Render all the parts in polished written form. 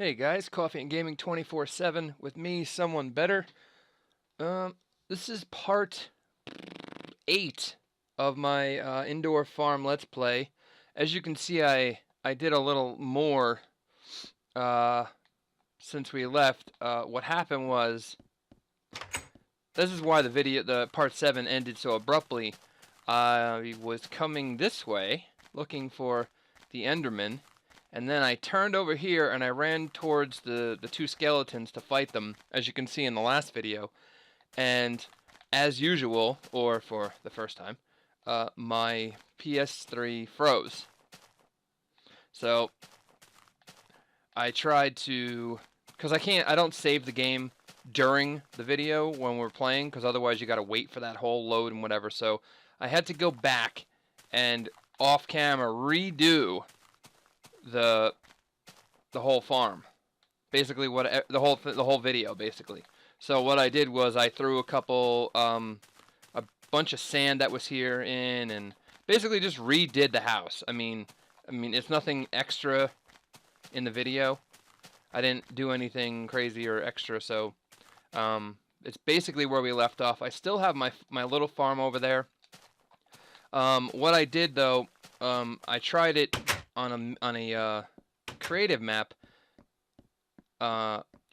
Hey guys, Coffee and Gaming 24/7 with me, someone better. This is part 8 of my indoor farm Let's Play. As you can see, I did a little more uh, since we left. What happened was, this is why the part 7 ended so abruptly. I was coming this way, looking for the Enderman. And then I turned over here and I ran towards the two skeletons to fight them, as you can see in the last video. And as usual, or for the first time, my PS3 froze. So I tried to, because I don't save the game during the video when we're playing, because otherwise you gotta wait for that whole load and whatever. So I had to go back and off camera redo the whole farm, basically what the whole video basically. So what I did was I threw a bunch of sand that was here in, and basically just redid the house. I mean it's nothing extra in the video. I didn't do anything crazy or extra, so it's basically where we left off. I still have my little farm over there. What I did though, I tried it on a creative map,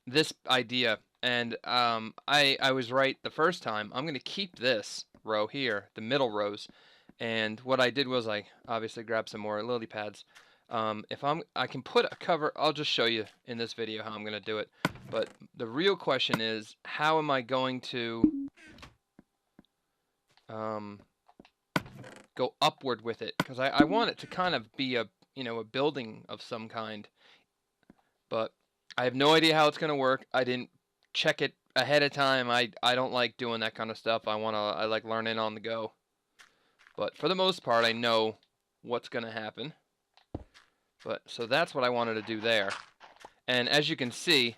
this idea, and I was right the first time. I'm gonna keep this row here, the middle rows, and what I did was I obviously grabbed some more lily pads. I can put a cover. I'll just show you in this video how I'm gonna do it. But the real question is, how am I going to go upward with it? Because I want it to kind of be a building of some kind, but I have no idea how it's gonna work. I didn't check it ahead of time. I don't like doing that kind of stuff. I like learning on the go. But for the most part, I know what's gonna happen. But so that's what I wanted to do there. And as you can see,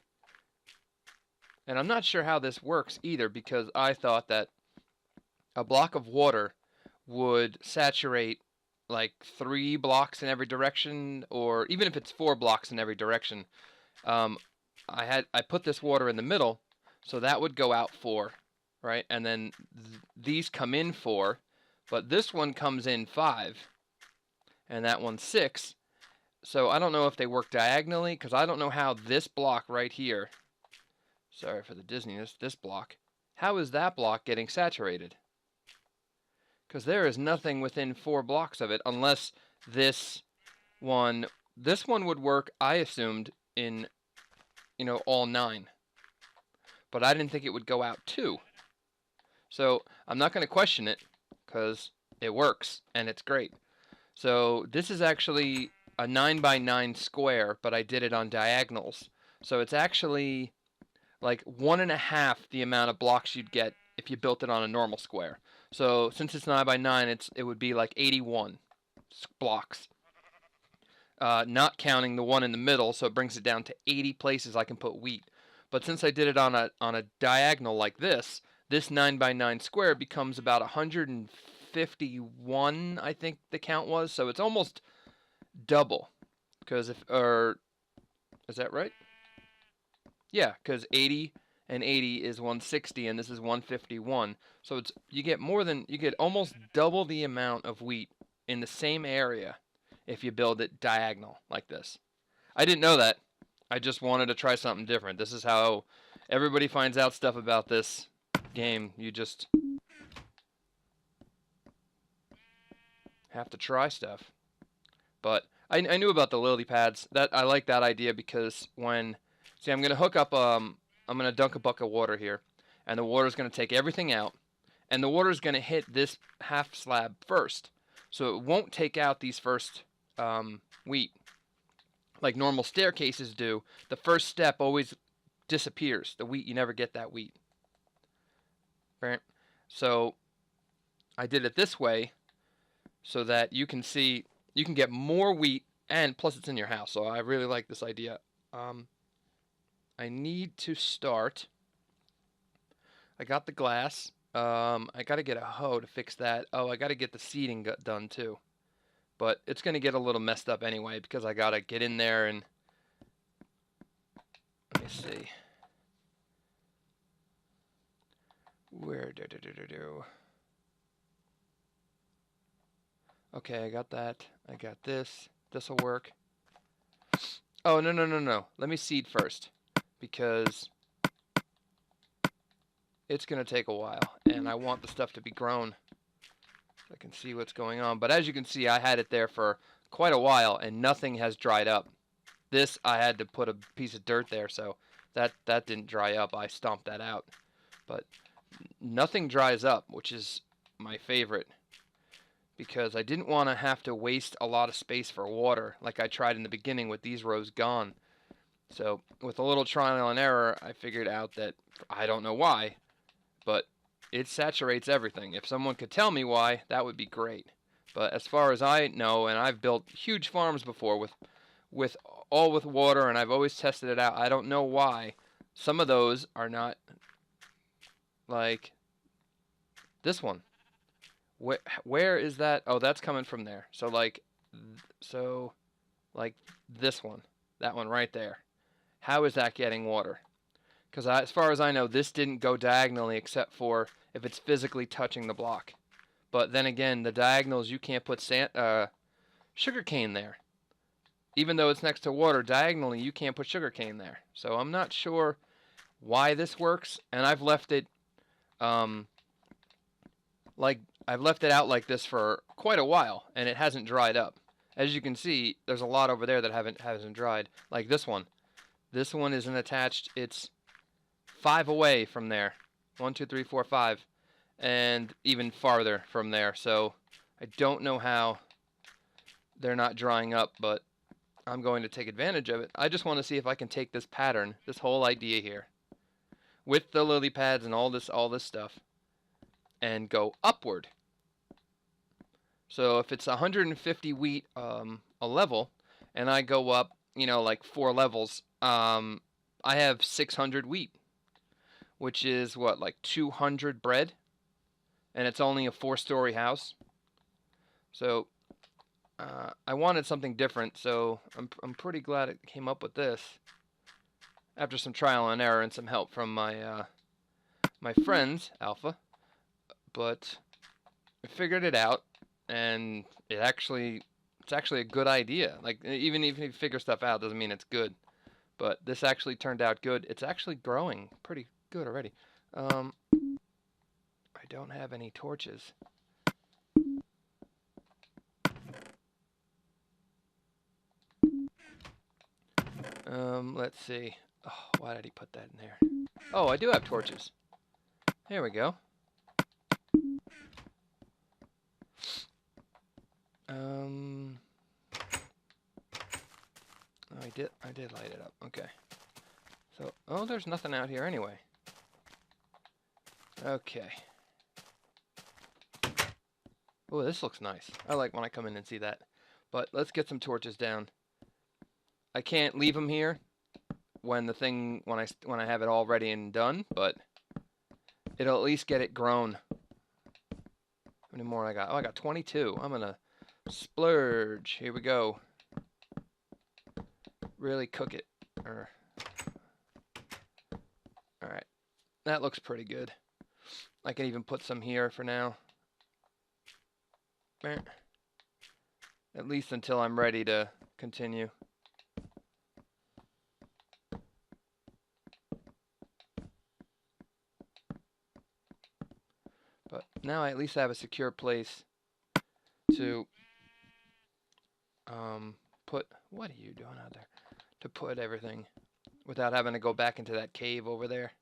and I'm not sure how this works either, because I thought that a block of water would saturate like 3 blocks in every direction, or even if it's 4 blocks in every direction. I put this water in the middle, so that would go out 4, right? And then these come in 4, but this one comes in 5, and that one's 6. So I don't know if they work diagonally, because I don't know how this block right here, sorry for the Disneyness, this block, how is that block getting saturated? Because there is nothing within 4 blocks of it, unless this one would work, I assumed, in, all 9. But I didn't think it would go out 2. So I'm not going to question it, because it works, and it's great. So this is actually a 9 by 9 square, but I did it on diagonals. So it's actually like 1.5 the amount of blocks you'd get if you built it on a normal square. So since it's 9 by 9, it would be like 81 blocks. Not counting the one in the middle, so it brings it down to 80 places I can put wheat. But since I did it on a diagonal like this 9 by 9 square becomes about 151, I think the count was. So it's almost double. Because is that right? Yeah, because 80 and 80 is 160, and this is 151. So you get almost double the amount of wheat in the same area if you build it diagonal like this. I didn't know that. I just wanted to try something different. This is how everybody finds out stuff about this game. You just have to try stuff. But I knew about the lily pads. I like that idea because see, I'm going to hook up, I'm going to dunk a bucket of water here, and the water's going to take everything out, and the water's going to hit this half slab first. So it won't take out these first wheat like normal staircases do. The first step always disappears. The wheat, you never get that wheat. Right? So I did it this way so that you can see, you can get more wheat, and plus it's in your house. So I really like this idea. I need to start. I got the glass. I got to get a hoe to fix that. Oh, I got to get the seeding done too. But it's going to get a little messed up anyway, because I got to get in there and Let's see. Where Okay, I got that. I got this. This'll work. Oh, no. Let me seed first, because it's going to take a while, and I want the stuff to be grown so I can see what's going on. But as you can see, I had it there for quite a while, and nothing has dried up. This, I had to put a piece of dirt there, so that didn't dry up. I stomped that out. But nothing dries up, which is my favorite, because I didn't want to have to waste a lot of space for water like I tried in the beginning with these rows gone. So with a little trial and error, I figured out that, I don't know why, but it saturates everything. If someone could tell me why, that would be great. But as far as I know, and I've built huge farms before with all with water, and I've always tested it out, I don't know why some of those are not like this one. Where is that? Oh, that's coming from there. So like this one, that one right there. How is that getting water? Because as far as I know, this didn't go diagonally except for if it's physically touching the block. But then again, the diagonals, you can't put sugarcane there. Even though it's next to water, diagonally you can't put sugarcane there. So I'm not sure why this works, and I've left it I've left it out like this for quite a while, and it hasn't dried up. As you can see, there's a lot over there that hasn't dried. Like this one. This one isn't attached. It's 5 away from there. 1, 2, 3, 4, 5, and even farther from there. So I don't know how they're not drying up, but I'm going to take advantage of it. I just want to see if I can take this pattern, this whole idea here, with the lily pads and all this stuff, and go upward. So if it's 150 wheat a level, and I go up, like 4 levels, I have 600 wheat, which is what, like 200 bread, and it's only a 4-story house. So I wanted something different, so I'm pretty glad it came up with this after some trial and error and some help from my my friends, Alpha. But I figured it out, and it's actually a good idea. Like, even if you figure stuff out, doesn't mean it's good. But this actually turned out good. It's actually growing pretty good already. I don't have any torches. Let's see. Oh, why did he put that in there? Oh, I do have torches. There we go. Oh, I did light it up. Okay. So, oh, there's nothing out here anyway. Okay. Oh, this looks nice. I like when I come in and see that. But let's get some torches down. I can't leave them here when I have it all ready and done, but it'll at least get it grown. How many more I got? Oh, I got 22. I'm gonna splurge. Here we go. Really cook it. Alright. That looks pretty good. I can even put some here for now. At least until I'm ready to continue. But now I at least have a secure place to put... What are you doing out there? To put everything without having to go back into that cave over there.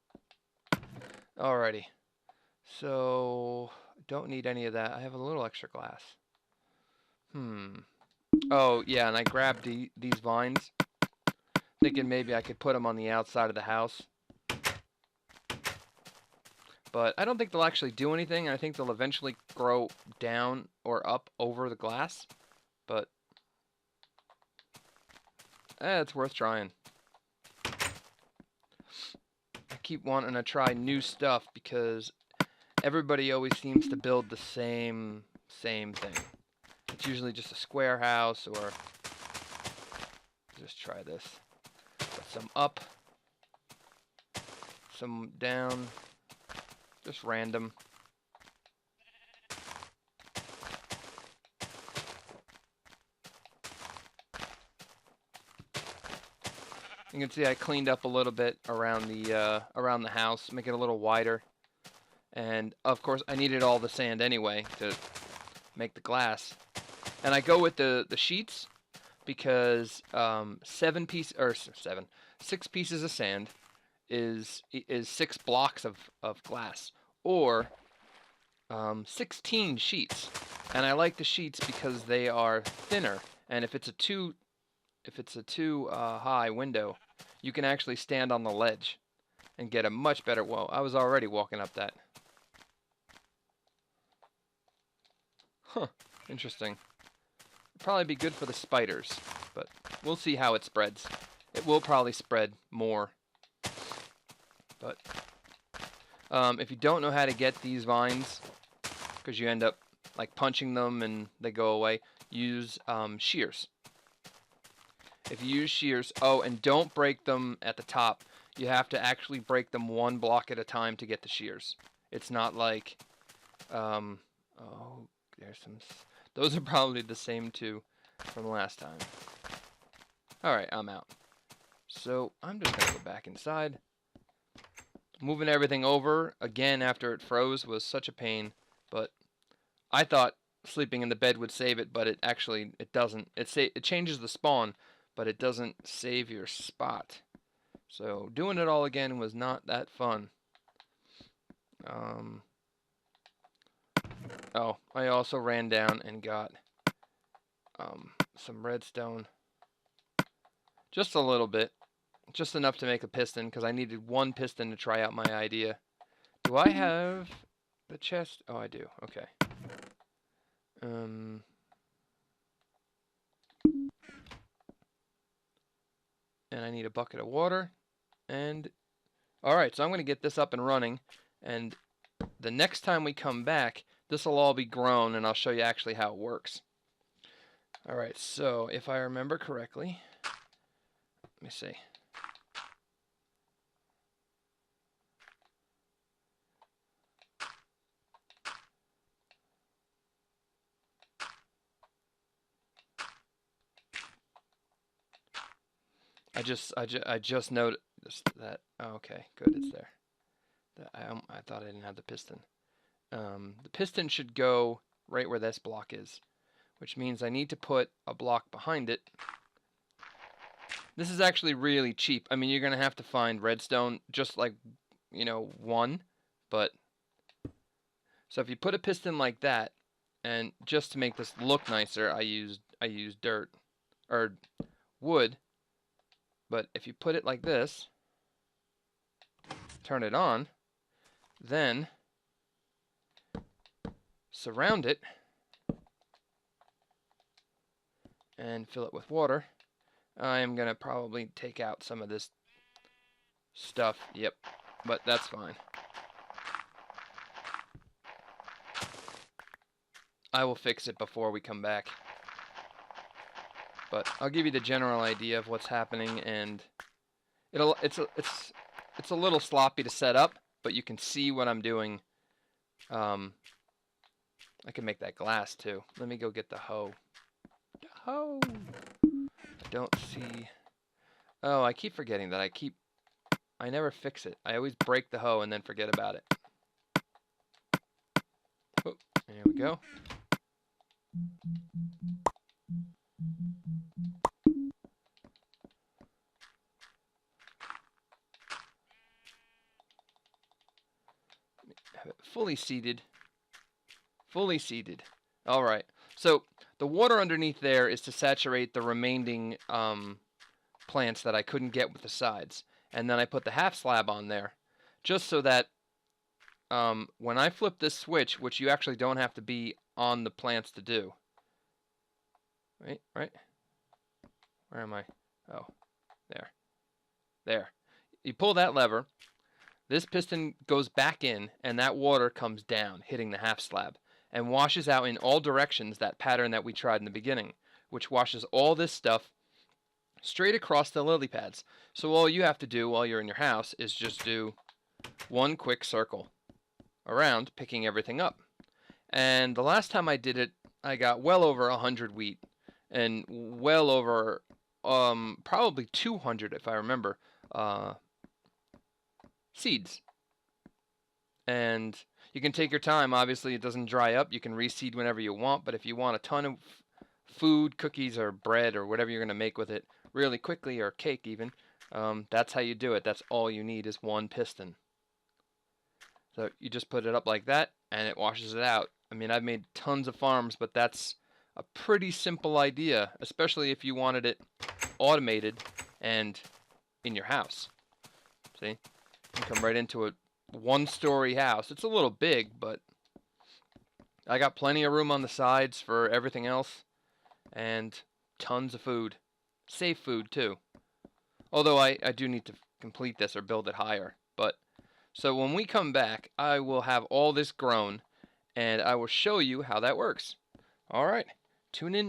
Alrighty. So, don't need any of that. I have a little extra glass. Oh, yeah, and I grabbed these vines, thinking maybe I could put them on the outside of the house. But I don't think they'll actually do anything. I think they'll eventually grow down or up over the glass. But it's worth trying. I keep wanting to try new stuff because everybody always seems to build the same thing. It's usually just a square house, or just try this. Put some up. some down. Just random. You can see I cleaned up a little bit around the house, make it a little wider. And of course, I needed all the sand anyway to make the glass. And I go with the sheets because 6 pieces of sand is 6 blocks of glass, or 16 sheets. And I like the sheets because they are thinner, and if it's a too high window, you can actually stand on the ledge and get a much better. Whoa, I was already walking up that. Huh, interesting. It'd probably be good for the spiders, but we'll see how it spreads. It will probably spread more. But if you don't know how to get these vines, because you end up like punching them and they go away, use shears. If you use shears, oh, and don't break them at the top. You have to actually break them 1 block at a time to get the shears. It's not like, oh, there's some. Those are probably the same 2 from last time. All right, I'm out. So I'm just gonna go back inside. Moving everything over again after it froze was such a pain, but I thought sleeping in the bed would save it, but it doesn't. It changes the spawn, but it doesn't save your spot. So doing it all again was not that fun. Oh, I also ran down and got some redstone. Just a little bit. Just enough to make a piston, because I needed 1 piston to try out my idea. Do I have the chest? Oh, I do. Okay. And I need a bucket of water. And alright, so I'm going to get this up and running. And the next time we come back, this will all be grown, and I'll show you actually how it works. Alright, so if I remember correctly, let me see. I just noticed that. Oh, okay, good, it's there. I thought I didn't have the piston. The piston should go right where this block is, which means I need to put a block behind it. This is actually really cheap. I mean, you're gonna have to find redstone, just like, 1, but so if you put a piston like that, and just to make this look nicer, I used dirt or wood. But if you put it like this, turn it on, then surround it and fill it with water. I am going to probably take out some of this stuff. Yep, but that's fine. I will fix it before we come back. But I'll give you the general idea of what's happening, and it's a little sloppy to set up, but you can see what I'm doing. I can make that glass too. Let me go get the hoe. The hoe. I don't see. Oh, I keep forgetting that. I never fix it. I always break the hoe and then forget about it. Oh, there we go. Have it fully seeded. Fully seeded. All right. So the water underneath there is to saturate the remaining plants that I couldn't get with the sides. And then I put the half slab on there just so that when I flip this switch, which you actually don't have to be on the plants to do. Right? Where am I? Oh, there. There. You pull that lever, this piston goes back in, and that water comes down, hitting the half slab, and washes out in all directions that pattern that we tried in the beginning, which washes all this stuff straight across the lily pads. So all you have to do while you're in your house is just do one quick circle around, picking everything up. And the last time I did it, I got well over 100 wheat and well over probably 200 if I remember seeds. And you can take your time. Obviously, it doesn't dry up. You can reseed whenever you want, but if you want a ton of food, cookies, or bread, or whatever you're going to make with it really quickly, or cake even, that's how you do it. That's all you need is one piston. So you just put it up like that, and it washes it out. I mean, I've made tons of farms, but that's a pretty simple idea, especially if you wanted it automated and in your house. See? You come right into a one-story house. It's a little big, but I got plenty of room on the sides for everything else, and tons of food. Safe food, too. Although I do need to complete this or build it higher. But so when we come back, I will have all this grown, and I will show you how that works. All right, tune in.